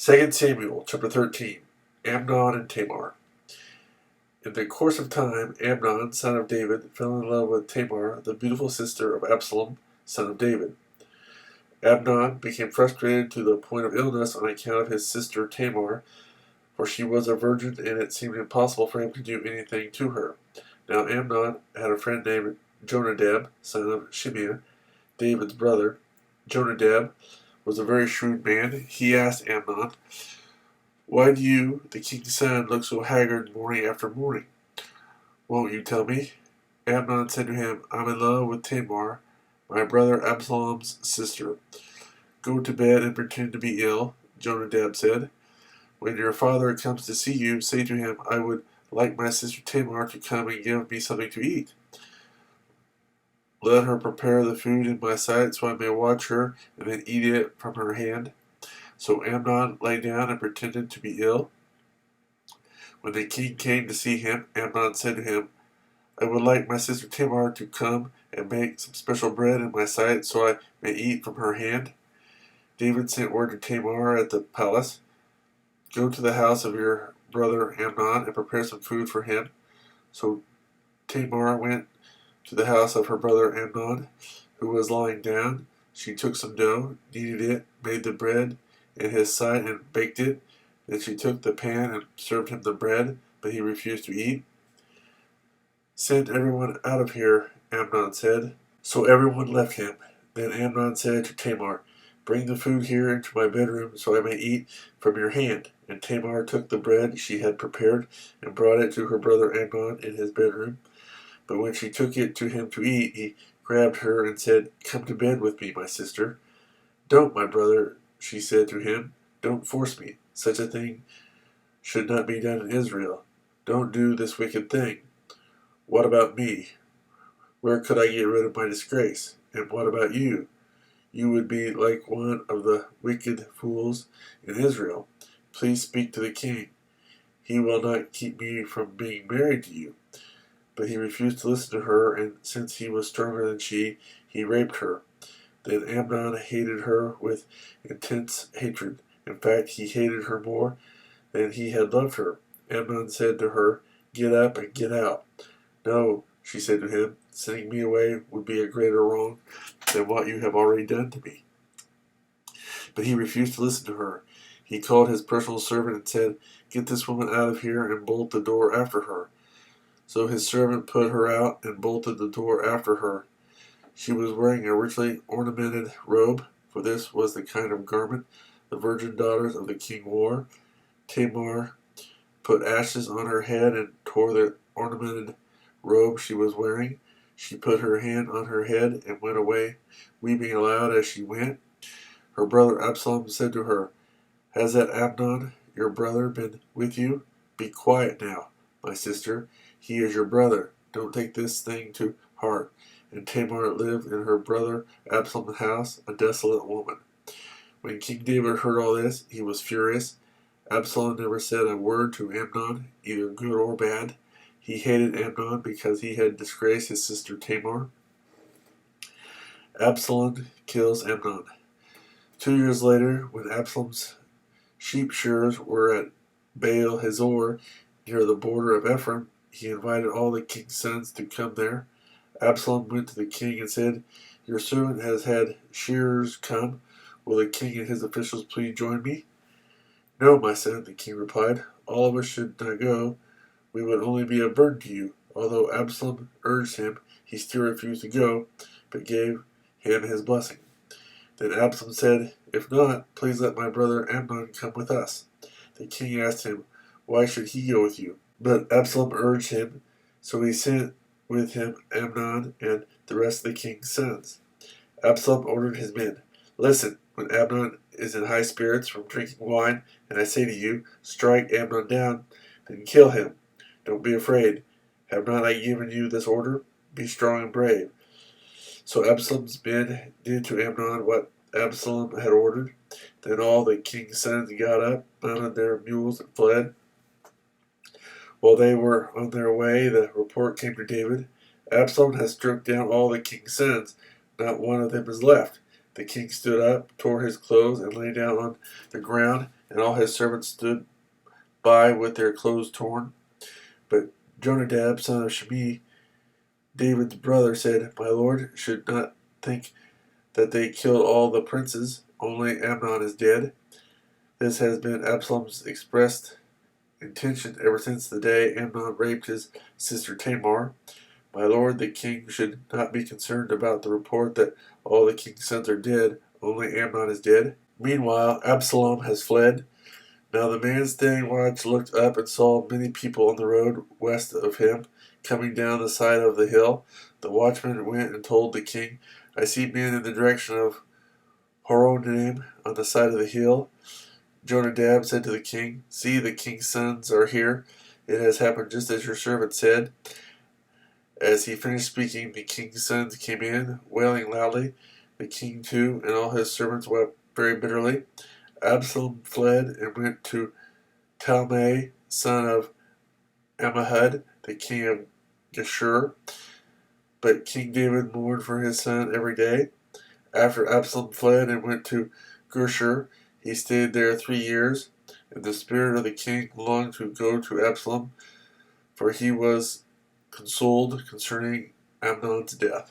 2 Samuel chapter 13. Amnon and Tamar. In the course of time, Amnon, son of David, fell in love with Tamar, the beautiful sister of Absalom, son of David. Amnon became frustrated to the point of illness on account of his sister Tamar, for she was a virgin and it seemed impossible for him to do anything to her. Now Amnon had a friend named Jonadab, son of Shimeah, David's brother. Jonadab was a very shrewd man. He asked Amnon, "Why do you, the king's son, look so haggard morning after morning? Won't you tell me?" Amnon said to him, "I'm in love with Tamar, my brother Absalom's sister." "Go to bed and pretend to be ill," Jonadab said. "When your father comes to see you, say to him, 'I would like my sister Tamar to come and give me something to eat. Let her prepare the food in my sight so I may watch her and then eat it from her hand.'" So Amnon lay down and pretended to be ill. When the king came to see him, Amnon said to him, "I would like my sister Tamar to come and make some special bread in my sight so I may eat from her hand." David sent word to Tamar at the palace, "Go to the house of your brother Amnon and prepare some food for him." So Tamar went to the house of her brother Amnon, who was lying down. She took some dough, kneaded it, made the bread in his sight, and baked it. Then she took the pan and served him the bread, but he refused to eat. "Send everyone out of here," Amnon said. So everyone left him. Then Amnon said to Tamar, "Bring the food here into my bedroom so I may eat from your hand." And Tamar took the bread she had prepared and brought it to her brother Amnon in his bedroom. But when she took it to him to eat, he grabbed her and said, "Come to bed with me, my sister." "Don't, my brother," she said to him. "Don't force me. Such a thing should not be done in Israel. Don't do this wicked thing." "What about me? Where could I get rid of my disgrace? And what about you? You would be like one of the wicked fools in Israel. Please speak to the king. He will not keep me from being married to you." But he refused to listen to her, and since he was stronger than she, he raped her. Then Amnon hated her with intense hatred. In fact, he hated her more than he had loved her. Amnon said to her, "Get up and get out." "No," she said to him, "sending me away would be a greater wrong than what you have already done to me." But he refused to listen to her. He called his personal servant and said, "Get this woman out of here and bolt the door after her." So his servant put her out and bolted the door after her. She was wearing a richly ornamented robe, for this was the kind of garment the virgin daughters of the king wore. Tamar put ashes on her head and tore the ornamented robe she was wearing. She put her hand on her head and went away, weeping aloud as she went. Her brother Absalom said to her, "Has that Amnon, your brother, been with you? Be quiet now, my sister. He is your brother. Don't take this thing to heart." And Tamar lived in her brother Absalom's house, a desolate woman. When King David heard all this, he was furious. Absalom never said a word to Amnon, either good or bad. He hated Amnon because he had disgraced his sister Tamar. Absalom kills Amnon. 2 years later, when Absalom's sheep shearers were at Baal Hazor, near the border of Ephraim, he invited all the king's sons to come there. Absalom went to the king and said, "Your servant has had shearers come. Will the king and his officials please join me?" "No, my son," the king replied. "All of us should not go. We would only be a burden to you." Although Absalom urged him, he still refused to go, but gave him his blessing. Then Absalom said, "If not, please let my brother Amnon come with us." The king asked him, "Why should he go with you?" But Absalom urged him, so he sent with him Amnon and the rest of the king's sons. Absalom ordered his men, "Listen, when Amnon is in high spirits from drinking wine, and I say to you, 'Strike Amnon down,' then kill him. Don't be afraid. Have not I given you this order? Be strong and brave." So Absalom's men did to Amnon what Absalom had ordered. Then all the king's sons got up, mounted their mules, and fled. While they were on their way, the report came to David, "Absalom has struck down all the king's sons. Not one of them is left." The king stood up, tore his clothes, and lay down on the ground. and all his servants stood by with their clothes torn. But Jonadab, son of Shimei, David's brother, said, My lord should not think that they killed all the princes, only Amnon is dead. This has been Absalom's expressed intention ever since the day Amnon raped his sister Tamar. My lord, the king should not be concerned about the report that all the king's sons are dead, only Amnon is dead. Meanwhile, Absalom has fled. Now the man staying watch looked up and saw many people on the road west of him, coming down the side of the hill. The watchman went and told the king, I see men in the direction of Horonaim on the side of the hill. Jonadab said to the king, See, the king's sons are here. It has happened just as your servant said. As he finished speaking, the king's sons came in, wailing loudly. The king, too, and all his servants wept very bitterly. Absalom fled and went to Talmai, son of Ammihud, the king of Geshur. But King David mourned for his son every day. After Absalom fled and went to Geshur, he stayed there 3 years, and the spirit of the king longed to go to Absalom, for he was consoled concerning Amnon's death.